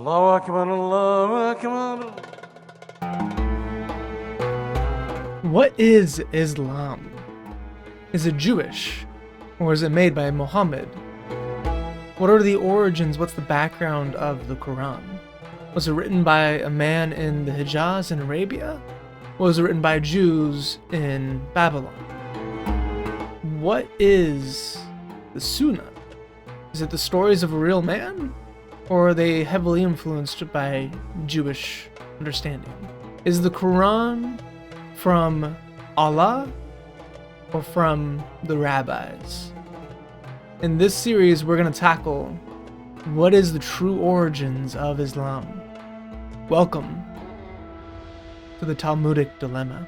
Allahu Akbar, Allahu Akbar. What is Islam? Is it Jewish? Or is it made by Muhammad? What are the origins? What's the background of the Quran? Was it written by a man in the Hijaz in Arabia? Or was it written by Jews in Babylon? What is the Sunnah? Is it the stories of a real man? Or are they heavily influenced by Jewish understanding? Is the Quran from Allah or from the rabbis? In this series, we're going to tackle what is the true origins of Islam. Welcome to the Talmudic Dilemma.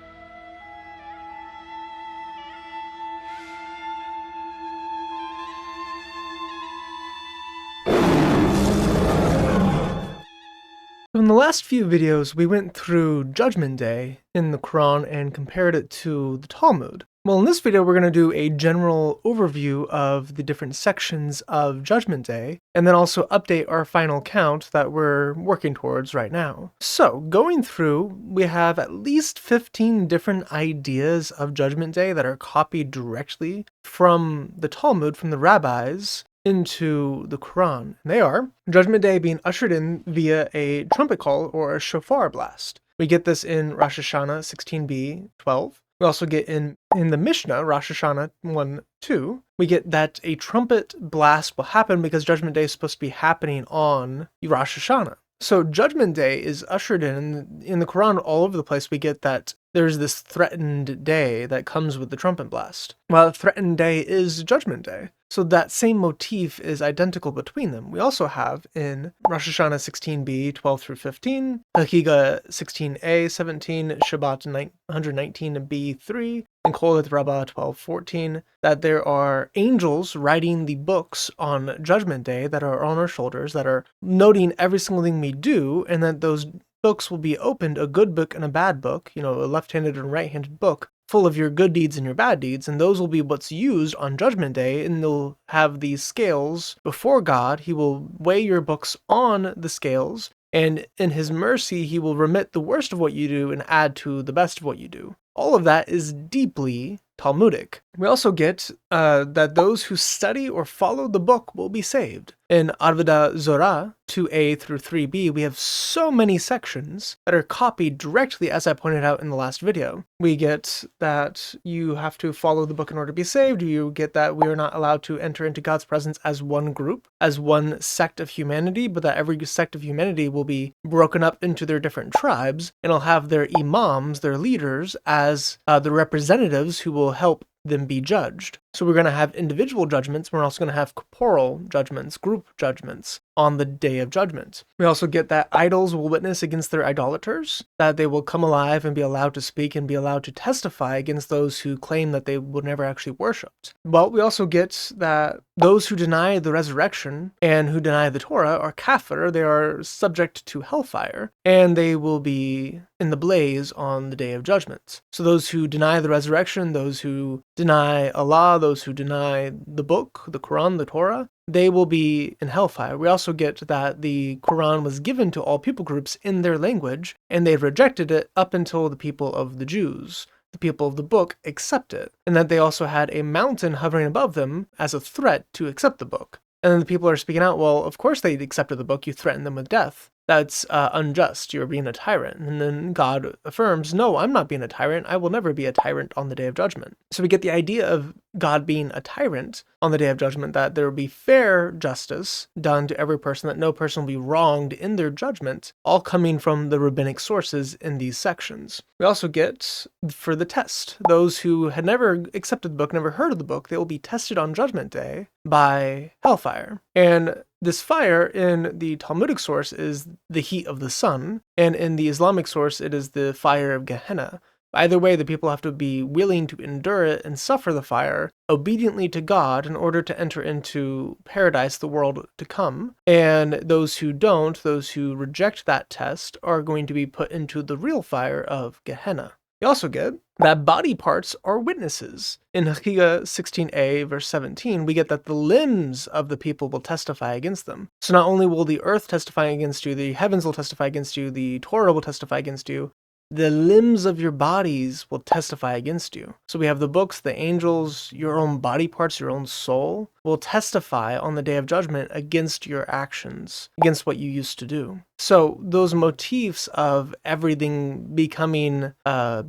In the last few videos, we went through Judgment Day in the Quran and compared it to the Talmud. Well, in this video, we're going to do a general overview of the different sections of Judgment Day, and then also update our final count that we're working towards right now. So, going through, we have at least 15 different ideas of Judgment Day that are copied directly from the Talmud, from the rabbis, into the Quran. And they are Judgment Day being ushered in via a trumpet call or a shofar blast. We get this in Rosh Hashanah 16b 12. We also get in the Mishnah, Rosh Hashanah 1-2, we get that a trumpet blast will happen because Judgment Day is supposed to be happening on Rosh Hashanah. So Judgment Day is ushered in the Quran all over the place. We get that there's this threatened day that comes with the trumpet blast. Well, threatened day is Judgment Day. So that same motif is identical between them. We also have in Rosh Hashanah 16b 12 through 15, Hakiga 16a 17, Shabbat 119b 3, and Koleth Rabbah 12:14, that there are angels writing the books on Judgment Day that are on our shoulders, that are noting every single thing we do, and that those books will be opened, a good book and a bad book, a left-handed and right-handed book, full of your good deeds and your bad deeds, and those will be what's used on Judgment Day, and they'll have these scales before God. He will weigh your books on the scales, and in his mercy, he will remit the worst of what you do and add to the best of what you do. All of that is deeply Talmudic. We also get that those who study or follow the book will be saved. In Avodah Zorah 2a through 3b, we have so many sections that are copied directly, as I pointed out in the last video. We get that you have to follow the book in order to be saved. You get that we are not allowed to enter into God's presence as one group, as one sect of humanity, but that every sect of humanity will be broken up into their different tribes, and will have their imams, their leaders, as the representatives who will help them be judged. So we're going to have individual judgments. We're also going to have corporal judgments, group judgments on the Day of Judgment. We also get that idols will witness against their idolaters, that they will come alive and be allowed to speak and be allowed to testify against those who claim that they were never actually worshipped. But we also get that those who deny the resurrection and who deny the Torah are kafir. They are subject to hellfire, and they will be in the blaze on the Day of Judgment. So those who deny the resurrection, those who deny Allah, those who deny the book, the Quran, the Torah, they will be in hellfire. We also get that the Quran was given to all people groups in their language, and they rejected it up until the people of the Jews. The people of the book accept it, and that they also had a mountain hovering above them as a threat to accept the book. And then the people are speaking out, well, of course they accepted the book, you threatened them with death. That's unjust, you're being a tyrant. And then God affirms, no, I'm not being a tyrant, I will never be a tyrant on the Day of Judgment. So we get the idea of God being a tyrant on the Day of Judgment, that there will be fair justice done to every person, that no person will be wronged in their judgment, all coming from the rabbinic sources in these sections. We also get, for the test, those who had never accepted the book, never heard of the book, they will be tested on Judgment Day by hellfire. And this fire in the Talmudic source is the heat of the sun, and in the Islamic source it is the fire of Gehenna. Either way, the people have to be willing to endure it and suffer the fire obediently to God in order to enter into paradise, the world to come. And those who don't, those who reject that test, are going to be put into the real fire of Gehenna. We also get that body parts are witnesses. In Haggadah 16a, verse 17, we get that the limbs of the people will testify against them. So not only will the earth testify against you, the heavens will testify against you, the Torah will testify against you, the limbs of your bodies will testify against you. So we have the books, the angels, your own body parts, your own soul will testify on the day of judgment against your actions, against what you used to do. So those motifs of everything becoming,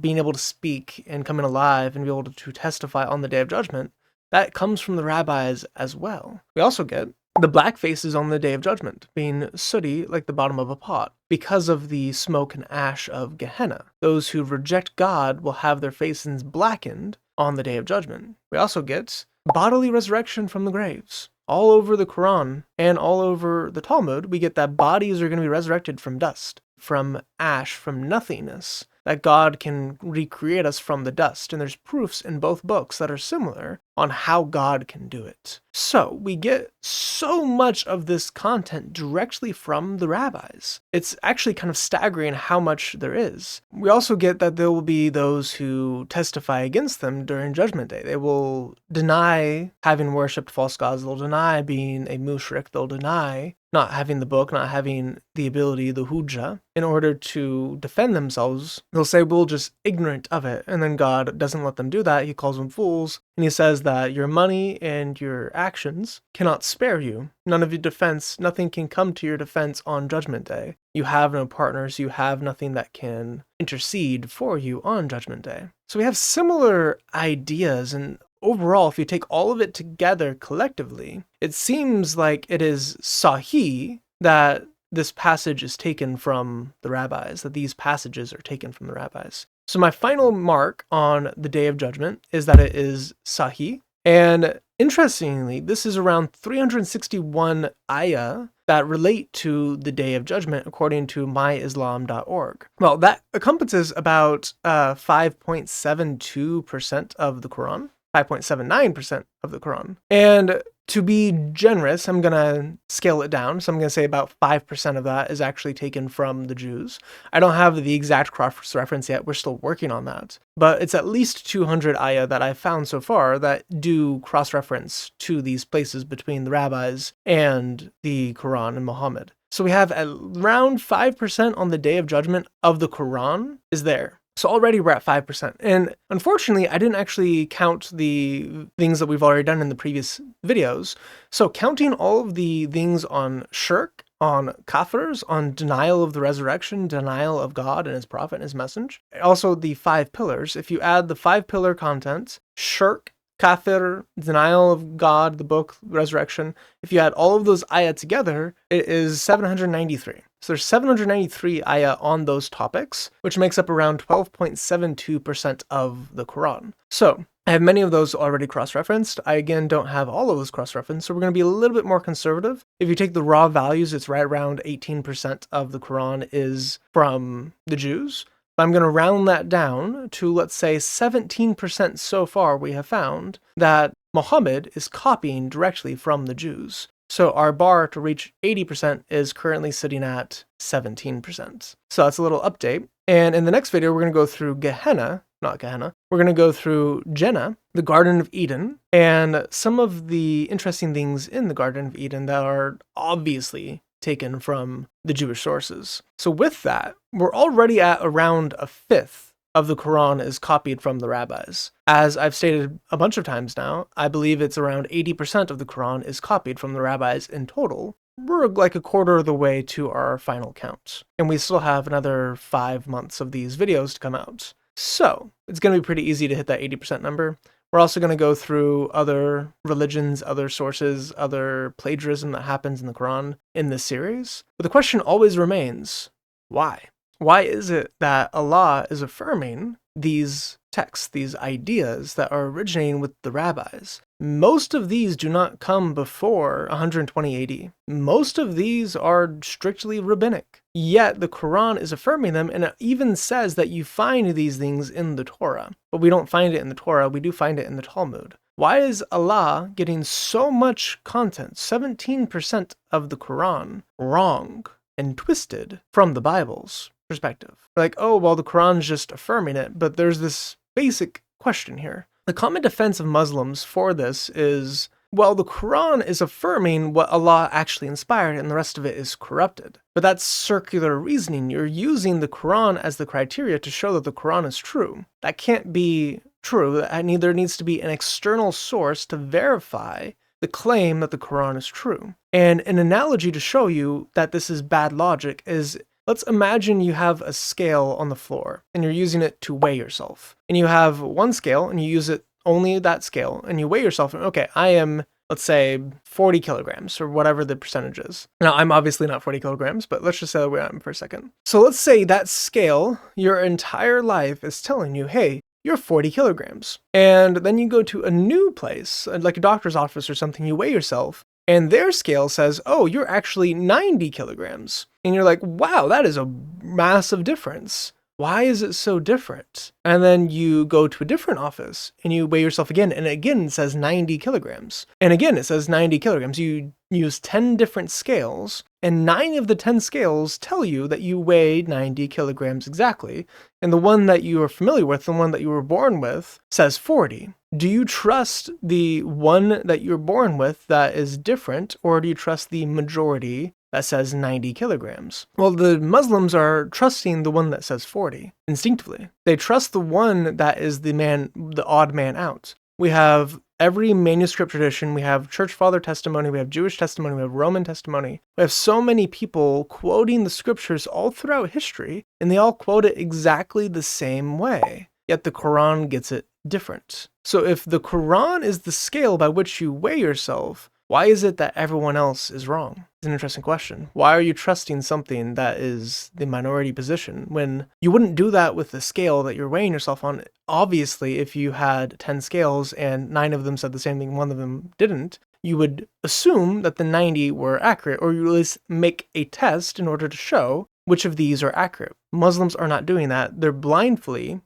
being able to speak and coming alive and be able to testify on the day of judgment, that comes from the rabbis as well. We also get the black faces on the day of judgment, being sooty like the bottom of a pot, because of the smoke and ash of Gehenna. Those who reject God will have their faces blackened on the day of judgment. We also get bodily resurrection from the graves. All over the Quran and all over the Talmud, we get that bodies are going to be resurrected from dust, from ash, from nothingness, that God can recreate us from the dust. And there's proofs in both books that are similar on how God can do it. So we get so much of this content directly from the rabbis. It's actually kind of staggering how much there is. We also get that there will be those who testify against them during Judgment Day. They will deny having worshipped false gods. They'll deny being a mushrik. They'll deny not having the book, not having the ability, the hujjah, in order to defend themselves. They'll say, we're just ignorant of it. And then God doesn't let them do that. He calls them fools. And he says that your money and your actions cannot spare you. None of your defense, nothing can come to your defense on Judgment Day. You have no partners. You have nothing that can intercede for you on Judgment Day. So we have similar ideas, and overall, if you take all of it together collectively, it seems like it is Sahih that this passage is taken from the rabbis, that these passages are taken from the rabbis. So my final mark on the Day of Judgment is that it is Sahih. And interestingly, this is around 361 ayah that relate to the Day of Judgment according to myislam.org. Well, that encompasses about 5.72% of the Quran. 5.79% of the Quran. And to be generous, I'm going to scale it down. So I'm going to say about 5% of that is actually taken from the Jews. I don't have the exact cross-reference yet. We're still working on that. But it's at least 200 ayah that I've found so far that do cross-reference to these places between the rabbis and the Quran and Muhammad. So we have around 5% on the Day of Judgment of the Quran is there. So already we're at 5%. And unfortunately, I didn't actually count the things that we've already done in the previous videos. So counting all of the things on shirk, on kafirs, on denial of the resurrection, denial of God and his prophet and his message, also the 5 pillars. If you add the 5 pillar contents, shirk, kafir, denial of God, the book, resurrection, if you add all of those ayah together, it is 793. So there's 793 ayah on those topics, which makes up around 12.72% of the Quran. So I have many of those already cross-referenced. I, again, don't have all of those cross-referenced, so we're going to be a little bit more conservative. If you take the raw values, it's right around 18% of the Quran is from the Jews. I'm going to round that down to, let's say, 17% so far we have found that Muhammad is copying directly from the Jews. So our bar to reach 80% is currently sitting at 17%. So that's a little update. And in the next video, we're going to go through Gehenna, not Gehenna. We're going to go through Jannah, the Garden of Eden, and some of the interesting things in the Garden of Eden that are obviously taken from the Jewish sources. So with that, we're already at around a fifth of the Quran is copied from the rabbis. As I've stated a bunch of times now, I believe it's around 80% of the Quran is copied from the rabbis in total. We're like a quarter of the way to our final count. And we still have another 5 months of these videos to come out. So it's going to be pretty easy to hit that 80% number. We're also going to go through other religions, other sources, other plagiarism that happens in the Quran in this series. But the question always remains, why? Why is it that Allah is affirming these texts, these ideas that are originating with the rabbis? Most of these do not come before 120 AD. Most of these are strictly rabbinic. Yet the Quran is affirming them, and it even says that you find these things in the Torah. But we don't find it in the Torah, we do find it in the Talmud. Why is Allah getting so much content, 17% of the Quran, wrong and twisted from the Bible's perspective? Like, oh, well, the Quran's just affirming it, but there's this basic question here. The common defense of Muslims for this is, well, the Quran is affirming what Allah actually inspired and the rest of it is corrupted. But that's circular reasoning. You're using the Quran as the criteria to show that the Quran is true. That can't be true. There needs to be an external source to verify the claim that the Quran is true. And an analogy to show you that this is bad logic is, let's imagine you have a scale on the floor and you're using it to weigh yourself. And you have one scale and you use it only that scale and you weigh yourself and okay, I am, let's say 40 kilograms or whatever the percentage is. Now I'm obviously not 40 kilograms, but let's just say that I am for a second. So let's say that scale, your entire life is telling you, hey, you're 40 kilograms. And then you go to a new place, like a doctor's office or something, you weigh yourself and their scale says, oh, you're actually 90 kilograms. And you're like, wow, that is a massive difference. Why is it so different? And then you go to a different office and you weigh yourself again. And again, it says 90 kilograms. And again, it says 90 kilograms. You use 10 different scales and 9 of the 10 scales tell you that you weigh 90 kilograms exactly. And the one that you are familiar with, the one that you were born with, says 40. Do you trust the one that you're born with that is different, or do you trust the majority that says 90 kilograms? Well, the Muslims are trusting the one that says 40 instinctively. They trust the one that is the odd man out. We have every manuscript tradition, we have church father testimony, we have Jewish testimony, we have Roman testimony. We have so many people quoting the scriptures all throughout history, and they all quote it exactly the same way. Yet the Quran gets it different. So if the Quran is the scale by which you weigh yourself, why is it that everyone else is wrong? It's an interesting question. Why are you trusting something that is the minority position when you wouldn't do that with the scale that you're weighing yourself on? Obviously, if you had 10 scales and 9 of them said the same thing, 1 of them didn't, you would assume that the 90 were accurate, or you at least make a test in order to show which of these are accurate. Muslims are not doing that. They're blindly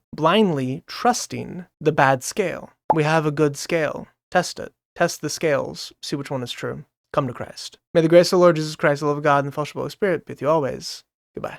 trusting the bad scale. We have a good scale. Test it. Test the scales. See which one is true. Come to Christ. May the grace of the Lord Jesus Christ, the love of God, and the fellowship of the Holy Spirit be with you always. Goodbye.